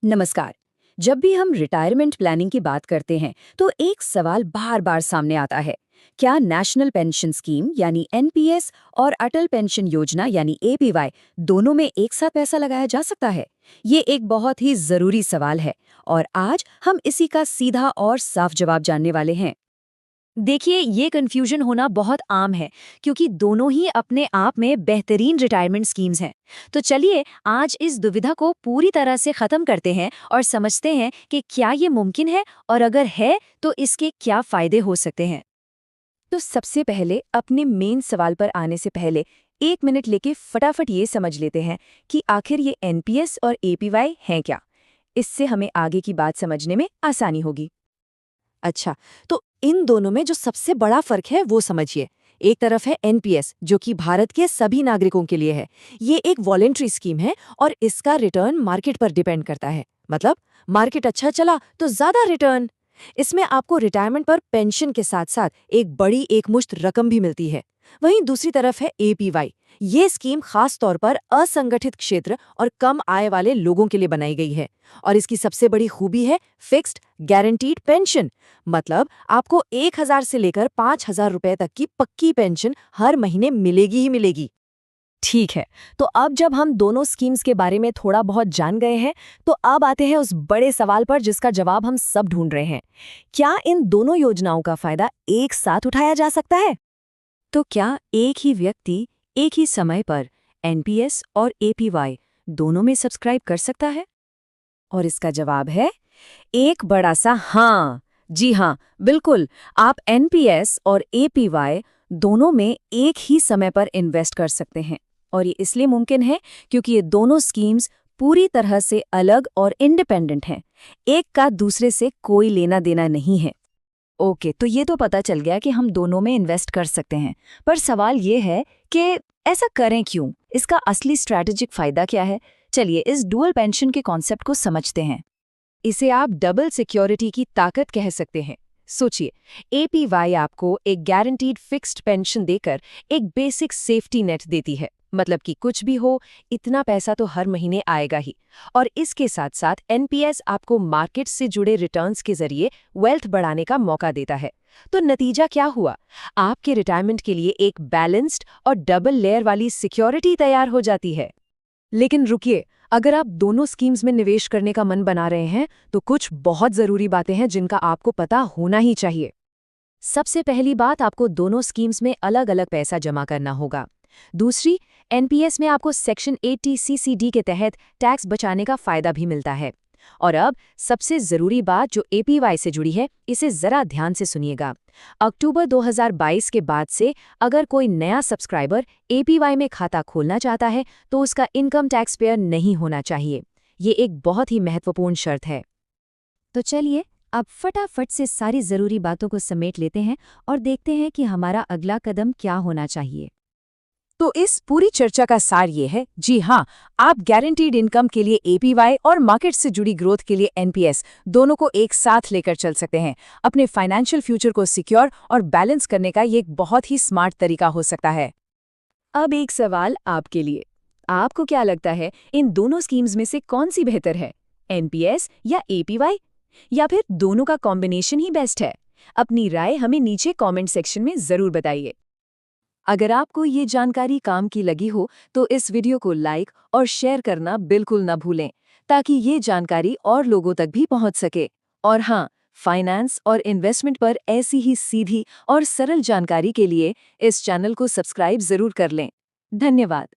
नमस्कार। जब भी हम रिटायरमेंट प्लानिंग की बात करते हैं तो एक सवाल बार बार सामने आता है। क्या नेशनल पेंशन स्कीम यानी एनपीएस और अटल पेंशन योजना यानी एपीवाई दोनों में एक साथ पैसा लगाया जा सकता है? ये एक बहुत ही जरूरी सवाल है और आज हम इसी का सीधा और साफ जवाब जानने वाले हैं। देखिए, ये कन्फ्यूजन होना बहुत आम है क्योंकि दोनों ही अपने आप में बेहतरीन रिटायरमेंट स्कीम्स हैं। तो चलिए आज इस दुविधा को पूरी तरह से खत्म करते हैं और समझते हैं कि क्या ये मुमकिन है और अगर है तो इसके क्या फायदे हो सकते हैं। तो सबसे पहले अपने मेन सवाल पर आने से पहले 1 मिनट लेके फटाफट ये समझ लेते हैं कि आखिर ये एनपीएस और एपीवाई हैं क्या। इससे हमें आगे की बात समझने में आसानी होगी। अच्छा, तो इन दोनों में जो सबसे बड़ा फर्क है वो समझिए। एक तरफ है एनपीएस जो कि भारत के सभी नागरिकों के लिए है। ये एक वॉलेंट्री स्कीम है और इसका रिटर्न मार्केट पर डिपेंड करता है। मतलब मार्केट अच्छा चला तो ज्यादा रिटर्न। इसमें आपको रिटायरमेंट पर पेंशन के साथ साथ एक बड़ी एकमुश्त रकम भी मिलती है। वहीं दूसरी तरफ है एपीवाई। ये स्कीम खास तौर पर असंगठित क्षेत्र और कम आय वाले लोगों के लिए बनाई गई है और इसकी सबसे बड़ी खूबी है फिक्स्ड गारंटीड पेंशन। मतलब आपको 1,000 से लेकर 5,000 रुपए तक की पक्की पेंशन हर महीने मिलेगी ही मिलेगी। ठीक है, तो अब जब हम दोनों स्कीम्स के बारे में थोड़ा बहुत जान गए हैं तो अब आते हैं उस बड़े सवाल पर जिसका जवाब हम सब ढूंढ रहे हैं। क्या इन दोनों योजनाओं का फायदा एक साथ उठाया जा सकता है? तो क्या एक ही व्यक्ति एक ही समय पर एनपीएस और एपीवाई दोनों में सब्सक्राइब कर सकता है? और इसका जवाब है एक बड़ा सा हाँ। जी हाँ, बिल्कुल। आप एनपीएस और एपीवाई दोनों में एक ही समय पर इन्वेस्ट कर सकते हैं और ये इसलिए मुमकिन है क्योंकि ये दोनों स्कीम्स पूरी तरह से अलग और इंडिपेंडेंट हैं। एक का दूसरे से कोई लेना देना नहीं है। ओके, तो ये तो पता चल गया कि हम दोनों में इन्वेस्ट कर सकते हैं, पर सवाल ये है कि ऐसा करें क्यों? इसका असली स्ट्रैटेजिक फायदा क्या है? चलिए इस डुअल पेंशन के कॉन्सेप्ट को समझते हैं। इसे आप डबल सिक्योरिटी की ताकत कह सकते हैं। सोचिए, एपीवाई आपको एक गारंटीड फिक्स्ड पेंशन देकर एक बेसिक सेफ्टी नेट देती है। मतलब कि कुछ भी हो, इतना पैसा तो हर महीने आएगा ही। और इसके साथ साथ एनपीएस आपको मार्केट से जुड़े रिटर्न्स के जरिए वेल्थ बढ़ाने का मौका देता है। तो नतीजा क्या हुआ? आपके रिटायरमेंट के लिए एक बैलेंस्ड और डबल लेयर वाली सिक्योरिटी तैयार हो जाती है। लेकिन रुकिए, अगर आप दोनों स्कीम्स में निवेश करने का मन बना रहे हैं तो कुछ बहुत जरूरी बातें हैं जिनका आपको पता होना ही चाहिए। सबसे पहली बात, आपको दोनों स्कीम्स में अलग अलग पैसा जमा करना होगा। दूसरी, एनपीएस में आपको सेक्शन 80 सीसीडी के तहत टैक्स बचाने का फायदा भी मिलता है। और अब सबसे जरूरी बात जो एपीवाई से जुड़ी है, इसे जरा ध्यान से सुनिएगा। अक्टूबर 2022 के बाद से अगर कोई नया सब्सक्राइबर एपीवाई में खाता खोलना चाहता है तो उसका इनकम टैक्स पेयर नहीं होना चाहिए। ये एक बहुत ही महत्वपूर्ण शर्त है। तो चलिए अब फटाफट से सारी जरूरी बातों को समेट लेते हैं और देखते हैं कि हमारा अगला कदम क्या होना चाहिए। तो इस पूरी चर्चा का सार ये है, जी हाँ, आप गारंटीड इनकम के लिए एपीवाई और मार्केट से जुड़ी ग्रोथ के लिए एनपीएस दोनों को एक साथ लेकर चल सकते हैं। अपने फाइनेंशियल फ्यूचर को सिक्योर और बैलेंस करने का ये एक बहुत ही स्मार्ट तरीका हो सकता है। अब एक सवाल आपके लिए। आपको क्या लगता है, इन दोनों स्कीम्स में से कौन सी बेहतर है, एनपीएस या एपीवाई? या फिर दोनों का कॉम्बिनेशन ही बेस्ट है? अपनी राय हमें नीचे कमेंट सेक्शन में जरूर बताइए। अगर आपको ये जानकारी काम की लगी हो तो इस वीडियो को लाइक और शेयर करना बिल्कुल न भूलें ताकि ये जानकारी और लोगों तक भी पहुंच सके। और हाँ, फाइनेंस और इन्वेस्टमेंट पर ऐसी ही सीधी और सरल जानकारी के लिए इस चैनल को सब्सक्राइब जरूर कर लें। धन्यवाद।